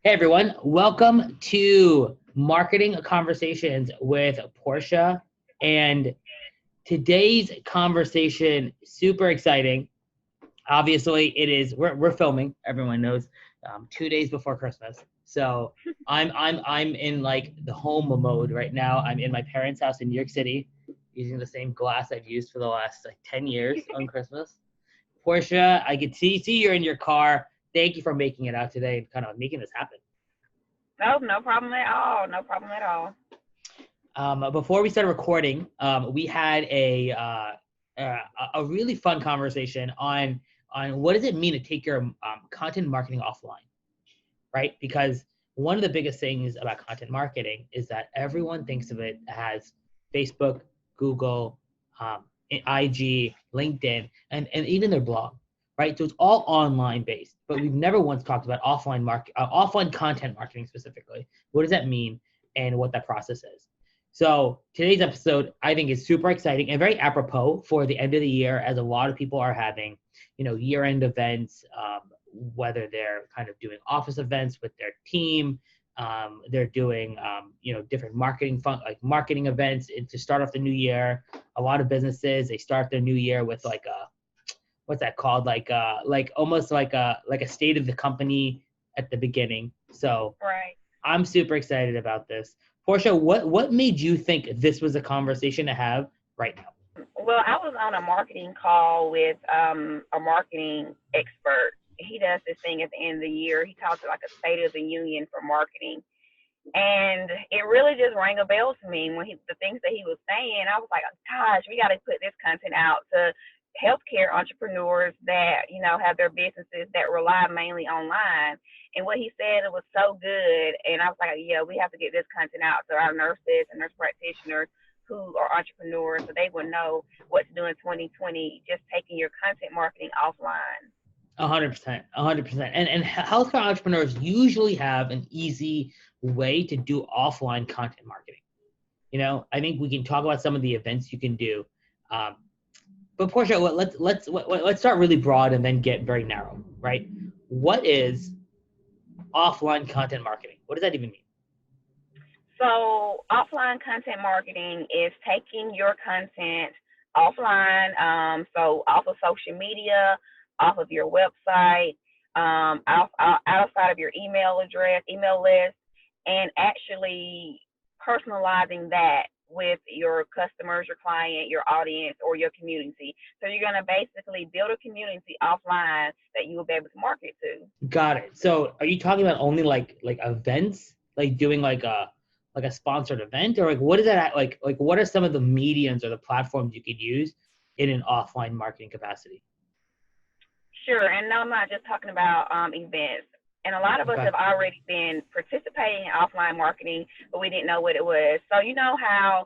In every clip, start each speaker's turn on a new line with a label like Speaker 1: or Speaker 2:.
Speaker 1: Hey everyone, welcome to Marketing Conversations with Portia. And today's conversation, super exciting. Obviously, it is. We're filming. Everyone knows, 2 days before Christmas. So I'm in like the home mode right now. I'm in my parents' house in New York City, using the same glass I've used for the last like 10 years on Christmas. Portia, I can see you're in your car. Thank you for making it out today and kind of making this happen.
Speaker 2: No problem at all. No problem at all.
Speaker 1: Before we started recording, we had a really fun conversation on what does it mean to take your content marketing offline, right? Because one of the biggest things about content marketing is that everyone thinks of it as Facebook, Google, IG, LinkedIn, and even their blog, right? So it's all online based, but we've never once talked about offline content marketing specifically. What does that mean and what that process is? So today's episode, I think, is super exciting and very apropos for the end of the year, as a lot of people are having, year-end events, whether they're kind of doing office events with their team, they're doing, different marketing events to start off the new year. A lot of businesses, they start their new year with like what's that called? Like almost like a state of the company at the beginning. So
Speaker 2: Right.
Speaker 1: I'm super excited about this. Portia, what made you think this was a conversation to have right now?
Speaker 2: Well, I was on a marketing call with a marketing expert. He does this thing at the end of the year. He calls it like a state of the union for marketing. And it really just rang a bell to me when the things that he was saying. I was like, gosh, we got to put this content out to healthcare entrepreneurs that, have their businesses that rely mainly online. And what he said, it was so good. And I was like, yeah, we have to get this content out to our nurses and nurse practitioners who are entrepreneurs so they will know what to do in 2020, just taking your content marketing offline.
Speaker 1: 100%, 100%. And healthcare entrepreneurs usually have an easy way to do offline content marketing. I think we can talk about some of the events you can do. But Portia, let's start really broad and then get very narrow, right? What is offline content marketing? What does that even mean?
Speaker 2: So offline content marketing is taking your content offline, so off of social media, off of your website, outside of your email address, email list, and actually personalizing that with your customers, your client, your audience, or your community. So you're going to basically build a community offline that you will be able to market to.
Speaker 1: Got it. So are you talking about only like events, like doing like a sponsored event, or like what is that like what are some of the mediums or the platforms you could use in an offline marketing capacity?
Speaker 2: Sure, and no, I'm not just talking about events. And a lot of us
Speaker 1: Okay.
Speaker 2: have already been participating in offline marketing, but we didn't know what it was. So you know how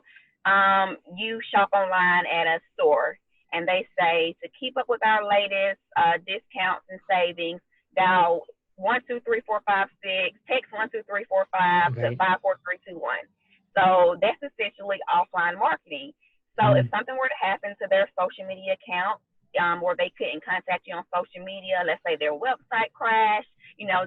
Speaker 2: you shop online at a store, and they say to keep up with our latest discounts and savings, dial 123456, text 12345 to
Speaker 1: Right.
Speaker 2: 54321. So that's essentially offline marketing. So if
Speaker 1: Mm.
Speaker 2: something were to happen to their social media account, or they couldn't contact you on social media, let's say their website crashed,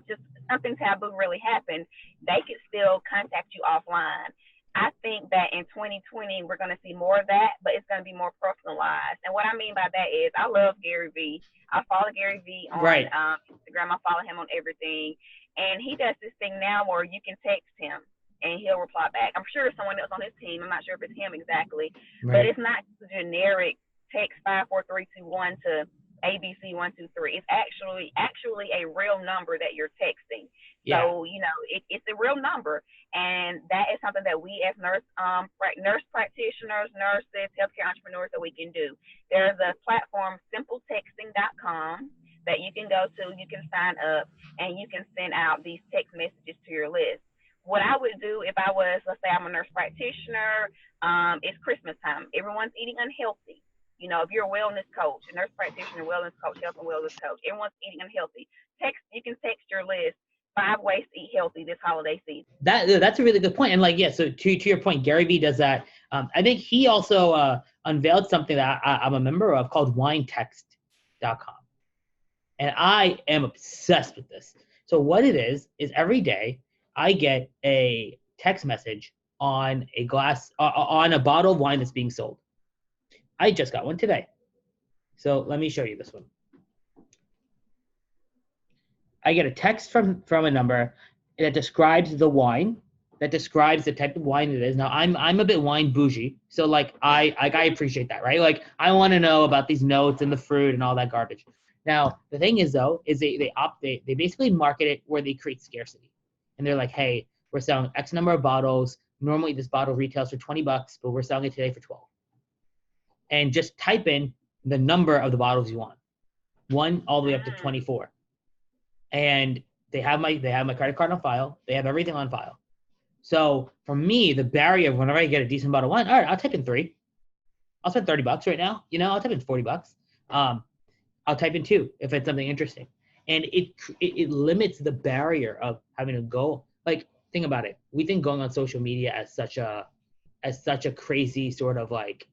Speaker 2: just something taboo really happened, they could still contact you offline. I think that in 2020, we're going to see more of that, but it's going to be more personalized. And what I mean by that is I love Gary Vee. I follow Gary Vee on
Speaker 1: Right.
Speaker 2: Instagram. I follow him on everything. And he does this thing now where you can text him and he'll reply back. I'm sure it's someone else on his team. I'm not sure if it's him exactly, but
Speaker 1: Right.
Speaker 2: it's not generic text 54321 to ABC123. It's actually a real number that you're texting.
Speaker 1: Yeah.
Speaker 2: So it's a real number, and that is something that we as nurse practitioners, nurses, healthcare entrepreneurs that we can do. There's a platform, simpletexting.com, that you can go to. You can sign up, and you can send out these text messages to your list. What I would do if I was, let's say I'm a nurse practitioner, it's Christmas time. Everyone's eating unhealthy. If you're a wellness coach, a nurse practitioner, wellness coach, health and wellness coach, everyone's eating unhealthy. You can text your list 5 ways to eat healthy this holiday season.
Speaker 1: That's a really good point. And like, yeah, so to your point, Gary Vee does that. I think he also unveiled something that I'm a member of called winetext.com. And I am obsessed with this So what it is every day I get a text message on a on a bottle of wine that's being sold. I just got one today. So let me show you this one. I get a text from a number that describes the wine, that describes the type of wine it is. Now I'm a bit wine bougie, so like I appreciate that, right? Like I want to know about these notes and the fruit and all that garbage. Now the thing is though, is they basically market it where they create scarcity, and they're like, hey, we're selling X number of bottles. Normally this bottle retails for $20, but we're selling it today for 12. And just type in the number of the bottles you want, 1 all the way up to 24. And they have my credit card on file. They have everything on file. So for me, the barrier whenever I get a decent bottle of wine, all right, I'll type in 3. I'll spend $30 right now. I'll type in $40. I'll type in 2 if it's something interesting. And it limits the barrier of having to go. Like, think about it. We think going on social media as such a crazy sort of like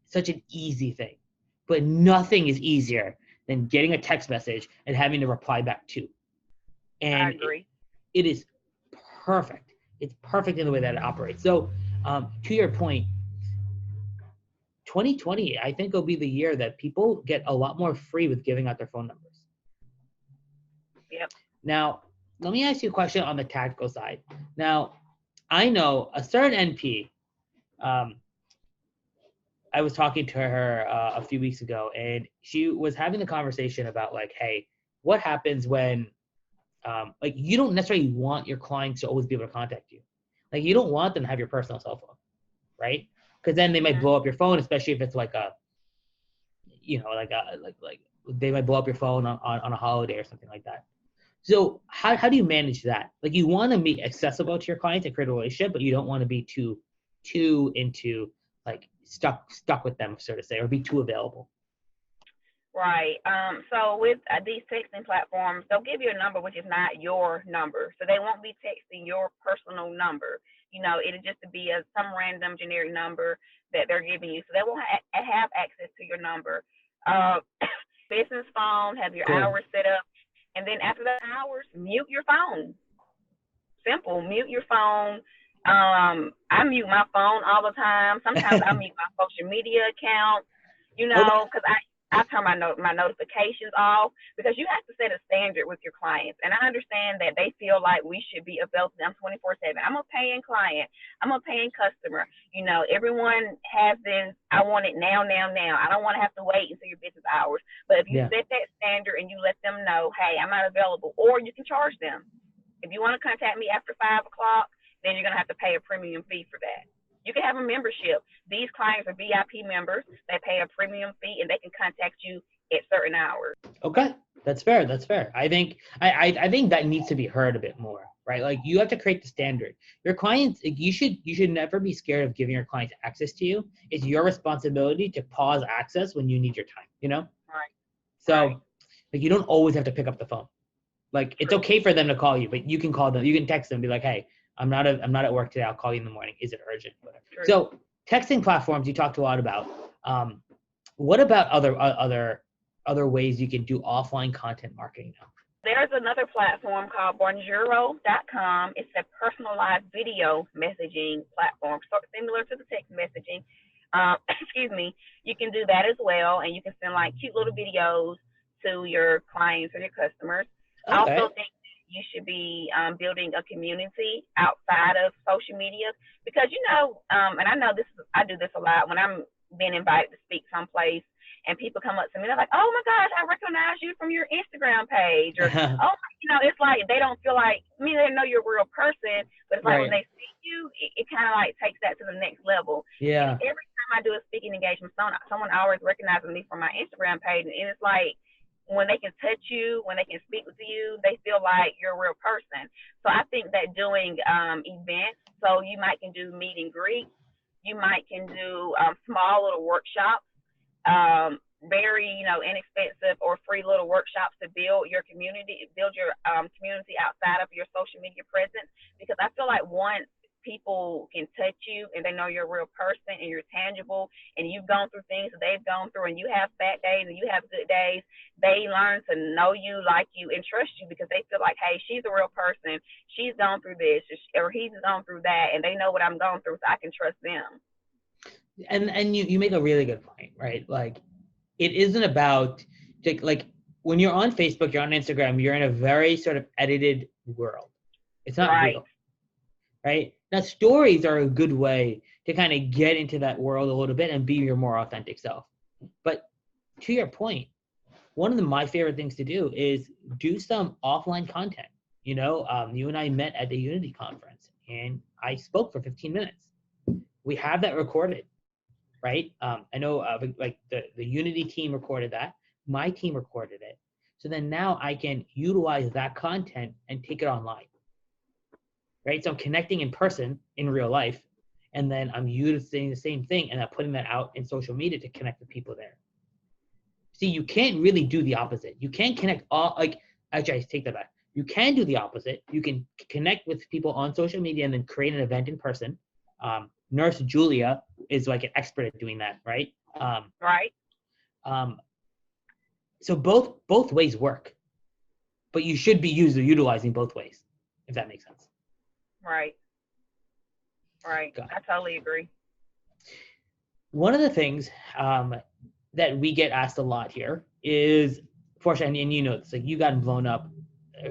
Speaker 1: such an easy thing, but nothing is easier than getting a text message and having to reply back to. And
Speaker 2: I agree.
Speaker 1: It is perfect. It's perfect in the way that it operates. So to your point, 2020, I think will be the year that people get a lot more free with giving out their phone numbers.
Speaker 2: Yep.
Speaker 1: Now, let me ask you a question on the tactical side. Now, I know a certain NP, I was talking to her a few weeks ago, and she was having the conversation about like, hey, what happens when, like, you don't necessarily want your clients to always be able to contact you. Like, you don't want them to have your personal cell phone, right? Because then they might blow up your phone, especially if it's like a, like they might blow up your phone on a holiday or something like that. So how do you manage that? Like, you want to be accessible to your clients and create a relationship, but you don't want to be too into like stuck with them, so to say, or be too available.
Speaker 2: Right. So with these texting platforms, they'll give you a number which is not your number. So they won't be texting your personal number. It'll just be some random generic number that they're giving you. So they won't have access to your number. Business phone, have your hours set up. And then after the hours, mute your phone. Simple. Mute your phone. I mute my phone all the time. Sometimes I mute my social media account, because I turn my notifications off, because you have to set a standard with your clients. And I understand that they feel like we should be available to them 24/7. I'm a paying client. I'm a paying customer. Everyone has this, I want it now. I don't want to have to wait until your business hours. But if you set that standard and you let them know, hey, I'm not available, or you can charge them. If you want to contact me after 5 o'clock, then you're going to have to pay a premium fee for that. You can have a membership. These clients are VIP members. They pay a premium fee, and they can contact you at certain hours.
Speaker 1: Okay, that's fair. I think I think that needs to be heard a bit more, right? Like, you have to create the standard. Your clients, you should never be scared of giving your clients access to you. It's your responsibility to pause access when you need your time.
Speaker 2: Right.
Speaker 1: So, like, you don't always have to pick up the phone. Like, it's okay for them to call you, but you can call them. You can text them and be like, hey, I'm not at work today. I'll call you in the morning. Is it urgent? Whatever. So texting platforms you talked a lot about. What about other ways you can do offline content marketing now?
Speaker 2: There's another platform called Bonjoro.com. It's a personalized video messaging platform, so similar to the text messaging. Excuse me. You can do that as well, and you can send like cute little videos to your clients or your customers. Okay. I also think you should be building a community outside of social media, because and I know I do this a lot when I'm being invited to speak someplace, and people come up to me, they're like, oh my gosh, I recognize you from your Instagram page, or it's like they don't feel like, they know you're a real person, but it's like when they see you, it kind of like takes that to the next level. And every time I do a speaking engagement, someone always recognizes me from my Instagram page, and it's like, when they can touch you, when they can speak with you, they feel like you're a real person. So I think that doing events, so you might can do meet and greet, you might can do small little workshops, very inexpensive or free little workshops to build your community outside of your social media presence. Because I feel like once people can touch you and they know you're a real person and you're tangible and you've gone through things that they've gone through and you have bad days and you have good days, they learn to know you, like you, and trust you because they feel like, hey, she's a real person. She's gone through this or he's gone through that, and they know what I'm going through, so I can trust them.
Speaker 1: And you make a really good point, right? Like, it isn't about, like, when you're on Facebook, you're on Instagram, you're in a very sort of edited world. It's not
Speaker 2: Right.
Speaker 1: real, right? Now, stories are a good way to kind of get into that world a little bit and be your more authentic self. But to your point, one of my favorite things to do is do some offline content. You and I met at the Unity conference, and I spoke for 15 minutes. We have that recorded, right? I know like the Unity team recorded that. My team recorded it. So then now I can utilize that content and take it online, right? So I'm connecting in person in real life, and then I'm using the same thing and I'm putting that out in social media to connect with people there. See, you can't really do the opposite. You can't connect all, like, actually, I take that back. You can do the opposite. You can connect with people on social media and then create an event in person. Nurse Julia is like an expert at doing that, right?
Speaker 2: Right.
Speaker 1: So both ways work, but you should be utilizing both ways, if that makes sense.
Speaker 2: Right. Right. I totally agree.
Speaker 1: One of the things that we get asked a lot here is, Portia, and you know this, like, you got blown up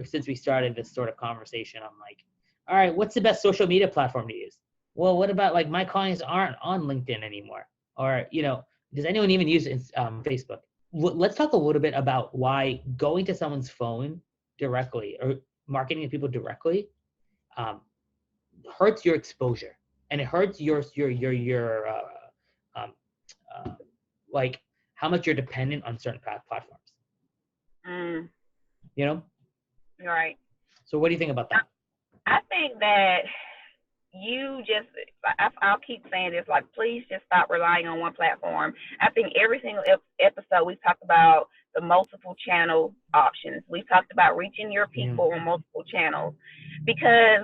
Speaker 1: since we started this sort of conversation. I'm like, all right, what's the best social media platform to use? Well, what about, like, my clients aren't on LinkedIn anymore? Or, does anyone even use Facebook? Let's talk a little bit about why going to someone's phone directly or marketing to people directly hurts your exposure, and it hurts your like how much you're dependent on certain platforms.
Speaker 2: Mm.
Speaker 1: You're
Speaker 2: right.
Speaker 1: So what do you think about that?
Speaker 2: I think that you just, I'll keep saying this, like, please just stop relying on one platform. I think every single episode we've talked about the multiple channel options. We've talked about reaching your people on multiple channels because,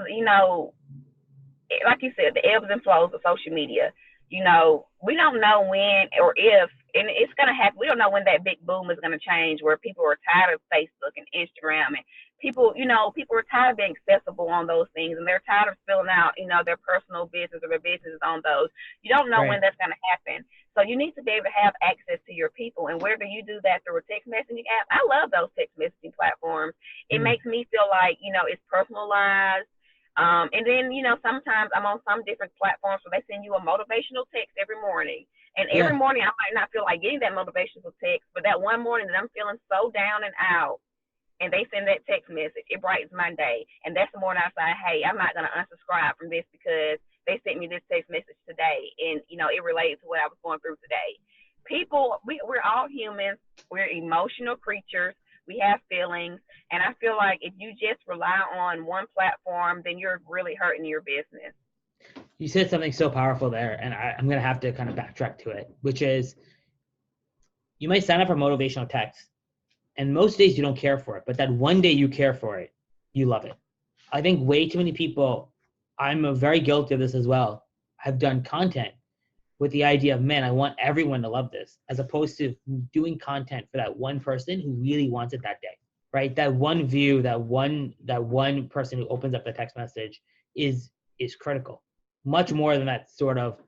Speaker 2: like you said, the ebbs and flows of social media. We don't know when or if, and it's going to happen. We don't know when that big boom is going to change where people are tired of Facebook and Instagram, and people are tired of being accessible on those things, and they're tired of filling out, their personal business or their business on those. You don't know when that's going to happen. So you need to be able to have access to your people, and whether you do that through a text messaging app, I love those text messaging platforms. It makes me feel like, it's personalized. And then, sometimes I'm on some different platforms where they send you a motivational text every morning. And every morning I might not feel like getting that motivational text, but that one morning that I'm feeling so down and out, and they send that text message, it brightens my day. And that's the morning I say, hey, I'm not going to unsubscribe from this because they sent me this text message today. And, it related to what I was going through today. People, we're all humans. We're emotional creatures. We have feelings. And I feel like if you just rely on one platform, then you're really hurting your business.
Speaker 1: You said something so powerful there, and I'm going to have to kind of backtrack to it, which is you might sign up for motivational text, and most days you don't care for it, but that one day you care for it, you love it. I think way too many people, I'm very guilty of this as well, have done content with the idea of, man, I want everyone to love this, as opposed to doing content for that one person who really wants it that day, right? That one view, that one person who opens up the text message is critical, much more than that sort of,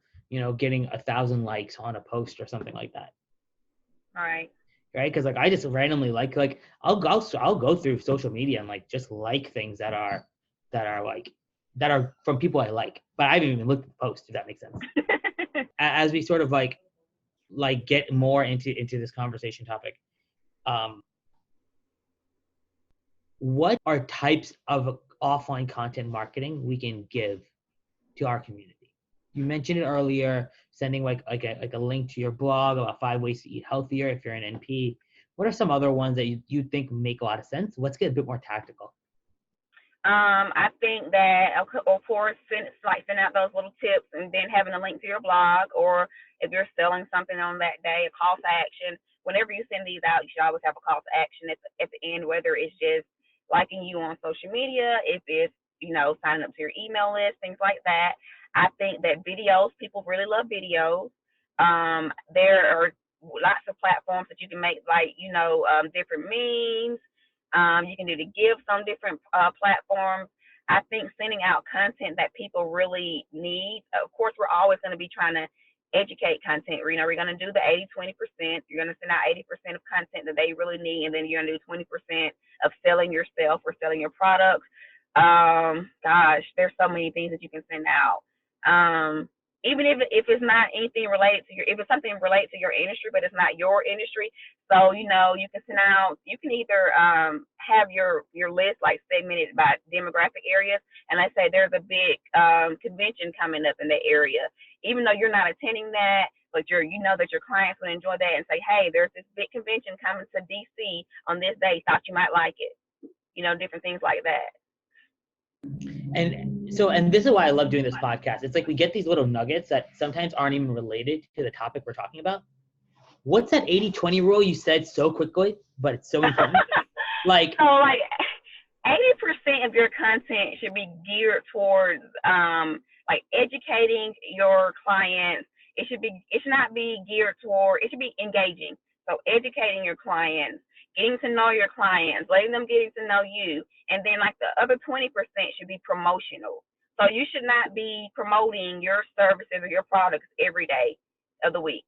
Speaker 1: getting 1,000 likes on a post or something like that.
Speaker 2: Right.
Speaker 1: Right, because like I just randomly like I'll go through social media and like just like things that are from people I like, but I haven't even looked at the post, if that makes sense. As we sort of like get more into this conversation topic, what are types of offline content marketing we can give to our community? You mentioned it earlier, sending like a link to your blog about 5 ways to eat healthier if you're an NP. What are some other ones that you think make a lot of sense? Let's get a bit more tactical.
Speaker 2: I think that, of course, send out those little tips and then having a link to your blog, or if you're selling something on that day, a call to action. Whenever you send these out, you should always have a call to action at the end, whether it's just liking you on social media, if it's signing up to your email list, things like that. I think that videos, people really love videos. There are lots of platforms that you can make, like, different memes. You can do the gifts on different platforms. I think sending out content that people really need. Of course, we're always going to be trying to educate content. We're going to do the 80-20%. You're going to send out 80% of content that they really need, and then you're going to do 20% of selling yourself or selling your products. Gosh, there's so many things that you can send out. Even if it's not anything related to if it's something related to your industry, but it's not your industry. So, you can send out, you can either have your list like segmented by demographic areas. And let's say there's a big convention coming up in the area. Even though you're not attending that, but you know that your clients will enjoy that, and say, hey, there's this big convention coming to DC on this day. Thought you might like it. Different things like that.
Speaker 1: And this is why I love doing this podcast. It's like we get these little nuggets that sometimes aren't even related to the topic we're talking about. What's that 80-20 rule you said so quickly, but it's so important? Like
Speaker 2: 80% of your content should be geared towards educating your clients. It should not be geared toward, it should be engaging. So educating your clients, getting to know your clients, letting them getting to know you. And then like the other 20% should be promotional. So you should not be promoting your services or your products every day of the week.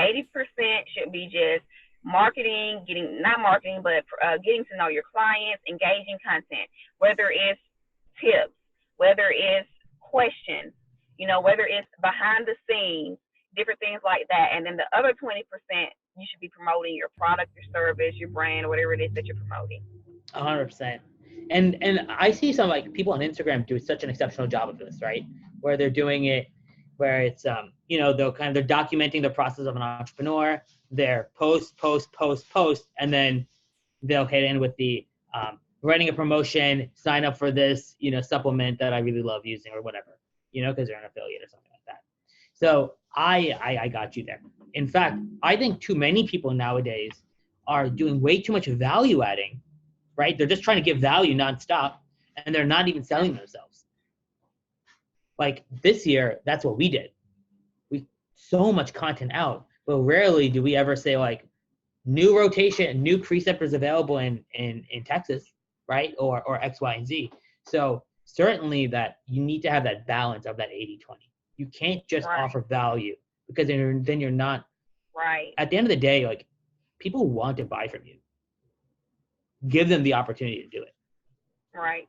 Speaker 2: 80% should be just marketing, getting to know your clients, engaging content, whether it's tips, whether it's questions, whether it's behind the scenes, different things like that. And then the other 20%, you should be promoting your product, your service, your brand, or whatever it is that you're promoting.
Speaker 1: 100%. And I see some like people on Instagram do such an exceptional job of this, right? Where they're doing it, where it's they're documenting the process of an entrepreneur. They're post, and then they'll hit in with the running a promotion, sign up for this supplement that I really love using or whatever, because they're an affiliate or something like that. So I got you there. In fact, I think too many people nowadays are doing way too much value adding, right? They're just trying to give value nonstop, and they're not even selling themselves. Like this year, that's what we did. We so much content out, but rarely do we ever say like new rotation, new preceptors available in Texas, right? Or X, Y, and Z. So certainly that you need to have that balance of that 80-20. You can't just offer value, because then you're not
Speaker 2: right.
Speaker 1: At the end of the day, like people want to buy from you. Give them the opportunity to do it.
Speaker 2: Right.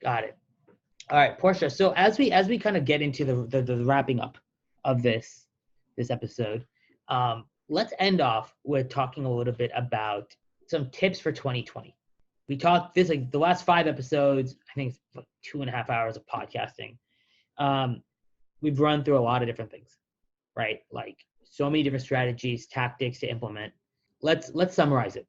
Speaker 1: Got it. All right, Portia. So as we kind of get into the wrapping up of this episode, let's end off with talking a little bit about some tips for 2020. We talked this like the last 5 episodes. I think it's like 2.5 hours of podcasting. We've run through a lot of different things, right? Like so many different strategies, tactics to implement. Let's summarize it.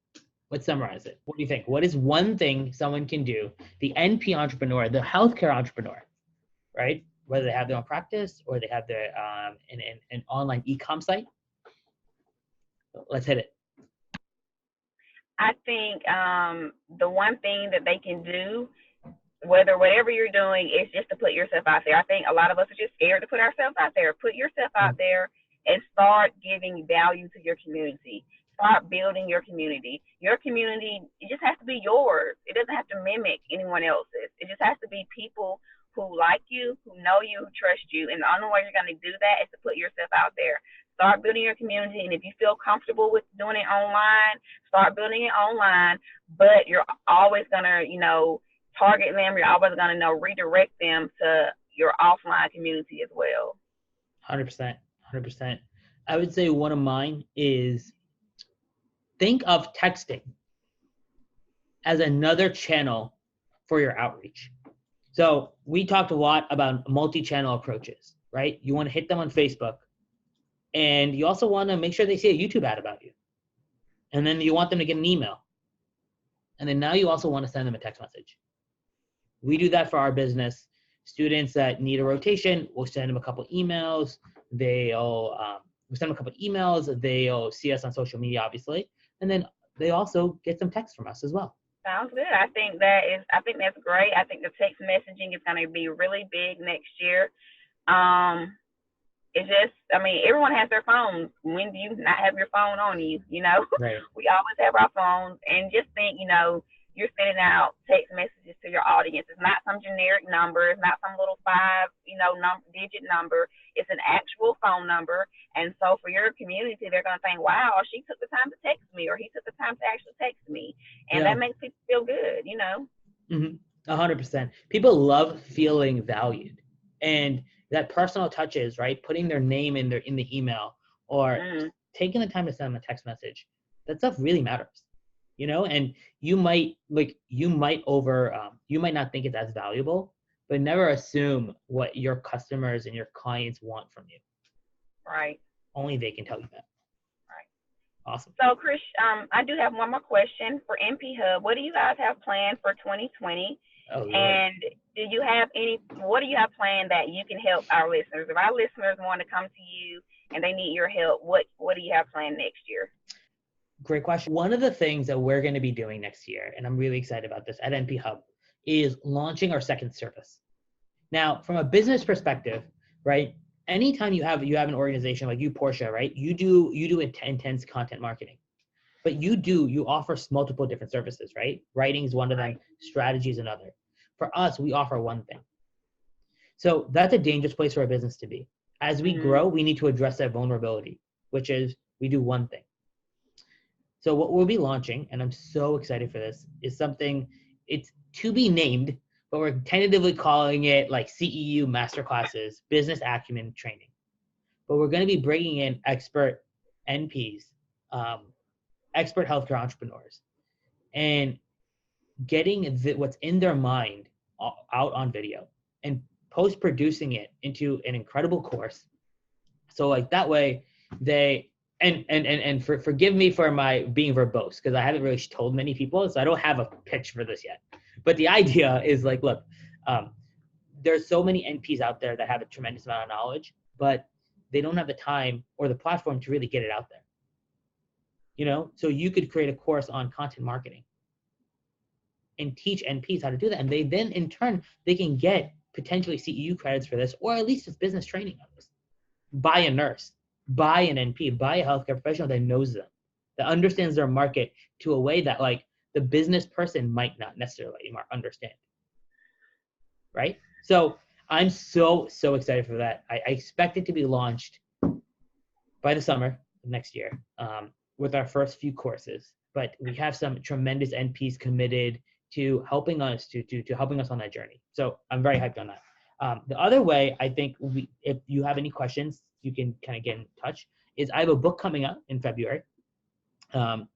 Speaker 1: What do you think? What is one thing someone can do? The NP entrepreneur, the healthcare entrepreneur, right? Whether they have their own practice or they have their an online e-com site. Let's hit it.
Speaker 2: I think the one thing that they can do, whatever you're doing, is just to put yourself out there. I think a lot of us are just scared to put ourselves out there. Put yourself out there and start giving value to your community. Start building your community. Your community, it just has to be yours. It doesn't have to mimic anyone else's. It just has to be people who like you, who know you, who trust you. And the only way you're going to do that is to put yourself out there. Start building your community. And if you feel comfortable with doing it online, start building it online. But you're always going to, target them. You're always going to, redirect them to your offline community as well.
Speaker 1: 100%. I would say one of mine is think of texting as another channel for your outreach. So we talked a lot about multi-channel approaches, right? You want to hit them on Facebook, and you also want to make sure they see a YouTube ad about you. And then you want them to get an email. And then now you also want to send them a text message. We do that for our business. Students that need a rotation, we'll send them a couple emails. We'll send them a couple emails. They'll see us on social media, obviously. And then they also get some text from us as well.
Speaker 2: Sounds good. I think that's great. I think the text messaging is going to be really big next year. Um, it's just, I mean, everyone has their phones. When do you not have your phone on you? You know,
Speaker 1: Right.
Speaker 2: we always have our phones. And just think, you know, you're sending out text messages to your audience. It's not some generic number. It's not some little five, digit number. It's an actual phone number. And so for your community, they're going to think, wow, she took the time to text me, or he took the time to actually text me. And
Speaker 1: Yeah.
Speaker 2: that makes people feel good, you know?
Speaker 1: 100%. People love feeling valued, and that personal touches, right? Putting their name in the email, or
Speaker 2: Mm,
Speaker 1: taking the time to send them a text message. That stuff really matters, and you might you might not think it's as valuable, but never assume what your customers and your clients want from you.
Speaker 2: right.
Speaker 1: Only they can tell you that.
Speaker 2: Right.
Speaker 1: Awesome.
Speaker 2: So, Krish, I do have one more question for NP Hub. What do you guys have planned for 2020?
Speaker 1: Oh, Lord.
Speaker 2: And what do you have planned that you can help our listeners? If our listeners want to come to you and they need your help, what do you have planned next year?
Speaker 1: Great question. One of the things that we're going to be doing next year, and I'm really excited about this at NP Hub, is launching our second service. Now, from a business perspective, right? Anytime you have an organization like you, Portia, right? You do intense content marketing, but you offer multiple different services, right? Writing is one of them. Strategy is another. For us, we offer one thing. So that's a dangerous place for a business to be. As we grow, we need to address that vulnerability, which is we do one thing. So what we'll be launching, and I'm so excited for this, is something, it's to be named, but we're tentatively calling it like CEU Masterclasses, Business Acumen Training. But we're going to be bringing in expert NPs, expert healthcare entrepreneurs, and getting what's in their mind out on video and post-producing it into an incredible course. So like that way they, and forgive me for my being verbose, because I haven't really told many people, so I don't have a pitch for this yet. But the idea is like, look, there's so many NPs out there that have a tremendous amount of knowledge, but they don't have the time or the platform to really get it out there. So you could create a course on content marketing and teach NPs how to do that. And they then, in turn, they can get potentially CEU credits for this, or at least just business training on this. Buy a nurse, buy an NP, buy a healthcare professional that knows them, that understands their market to a way that like the business person might not necessarily understand. Right? So I'm so excited for that. I expect it to be launched by the summer of next year with our first few courses. But we have some tremendous NPs committed to helping us helping us on that journey. So I'm very hyped on that. The other way I think if you have any questions, you can kind of get in touch, is I have a book coming out in February.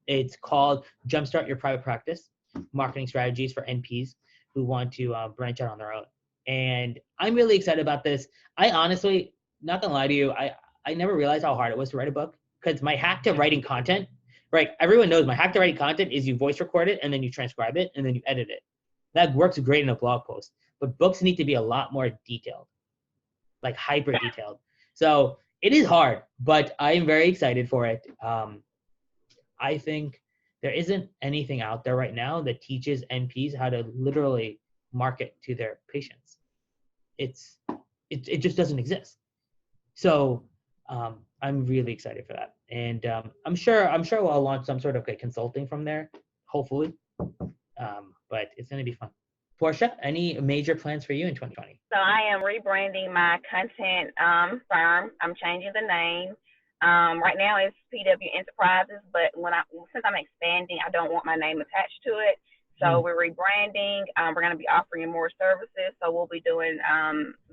Speaker 1: It's called Jumpstart Your Private Practice, Marketing Strategies for NPs who want to branch out on their own. And I'm really excited about this. I honestly, not gonna lie to you, I never realized how hard it was to write a book, because my hack to writing content, right? Everyone knows my hack to writing content is you voice record it and then you transcribe it and then you edit it. That works great in a blog post, but books need to be a lot more detailed, like hyper detailed. So it is hard, but I am very excited for it. I think there isn't anything out there right now that teaches NPs how to literally market to their patients. It just doesn't exist. So I'm really excited for that, and I'm sure I'll launch some sort of consulting from there, hopefully. But it's gonna be fun. Portia, any major plans for you in 2020?
Speaker 2: So I am rebranding my content firm. I'm changing the name. Right now it's PW Enterprises, but since I'm expanding, I don't want my name attached to it. So we're rebranding. We're going to be offering more services. So we'll be doing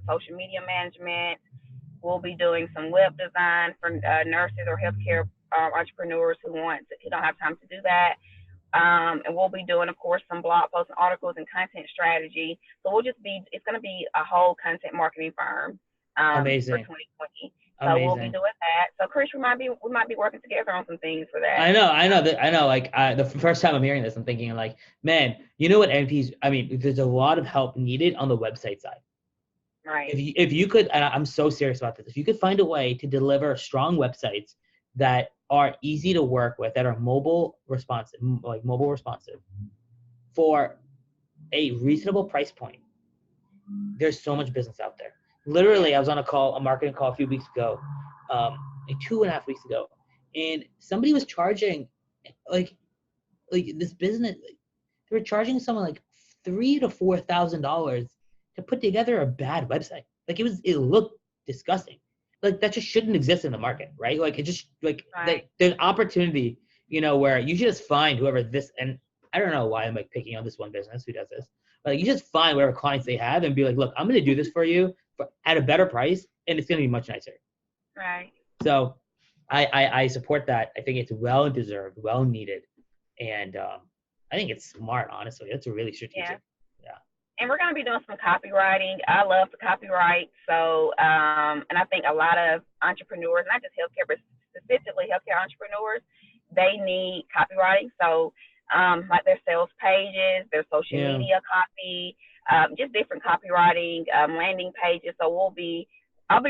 Speaker 2: social media management. We'll be doing some web design for nurses or healthcare entrepreneurs who don't have time to do that. And we'll be doing, of course, some blog posts and articles and content strategy. So it's going to be a whole content marketing firm
Speaker 1: Amazing.
Speaker 2: for 2020.
Speaker 1: So amazing.
Speaker 2: We'll be doing that. So Krish, we might be working together on some things for that.
Speaker 1: I know. Like the first time I'm hearing this, I'm thinking like, man, you know what NPs? I mean, there's a lot of help needed on the website side.
Speaker 2: Right.
Speaker 1: If you could, and I'm so serious about this, if you could find a way to deliver strong websites that are easy to work with, that are mobile responsive, for a reasonable price point, there's so much business out there. Literally, I was on a marketing call a few weeks ago, like 2.5 weeks ago, and somebody was charging like this business. They were charging someone like $3,000 to $4,000 to put together a bad website. Like it looked disgusting. Like that just shouldn't exist in the market, right? Like it just there's opportunity, where you should just find whoever this, and I don't know why I'm like picking on this one business who does this, but like, you just find whatever clients they have and be like, look, I'm going to do this for you at a better price, and it's going to be much nicer.
Speaker 2: Right.
Speaker 1: So I support that. I think it's well deserved, well needed, and I think it's smart. Honestly, that's really strategic. Yeah.
Speaker 2: And we're going to be doing some copywriting. I love to copyright. So, and I think a lot of entrepreneurs, not just healthcare, but specifically healthcare entrepreneurs, they need copywriting. So, like their sales pages, their social media copy, just different copywriting, landing pages. So I'll be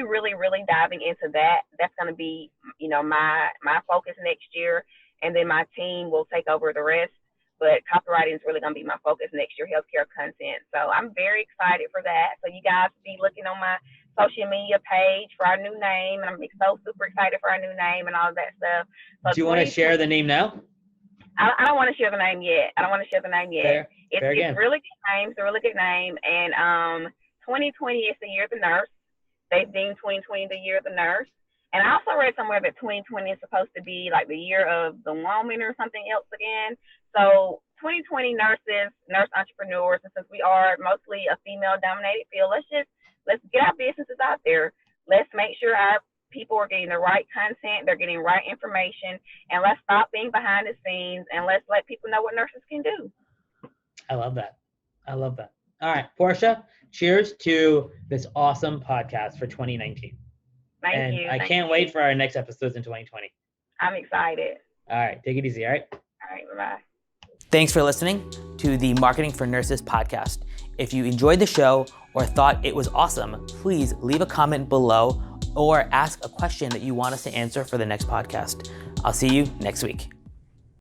Speaker 2: really, really diving into that. That's going to be, my focus next year. And then my team will take over the rest. But copywriting is really going to be my focus next year, healthcare content. So I'm very excited for that. So you guys be looking on my social media page for our new name. And I'm so super excited for our new name and all of that stuff. So
Speaker 1: do you want to share the name now?
Speaker 2: I don't want to share the name yet.
Speaker 1: Fair.
Speaker 2: It's a really good name. It's a really good name. And 2020 is the year of the nurse. They've deemed 2020 the year of the nurse. And I also read somewhere that 2020 is supposed to be like the year of the woman or something else again. So 2020 nurse entrepreneurs, and since we are mostly a female-dominated field, let's get our businesses out there. Let's make sure our people are getting the right content, they're getting right information, and let's stop being behind the scenes, and let's let people know what nurses can do.
Speaker 1: I love that. All right, Portia, cheers to this awesome podcast for 2019.
Speaker 2: Thank you.
Speaker 1: I can't wait for our next episodes in 2020.
Speaker 2: I'm excited.
Speaker 1: All right, take it easy, all right?
Speaker 2: All right, bye-bye.
Speaker 3: Thanks for listening to the Marketing for Nurses podcast. If you enjoyed the show or thought it was awesome, please leave a comment below or ask a question that you want us to answer for the next podcast. I'll see you next week.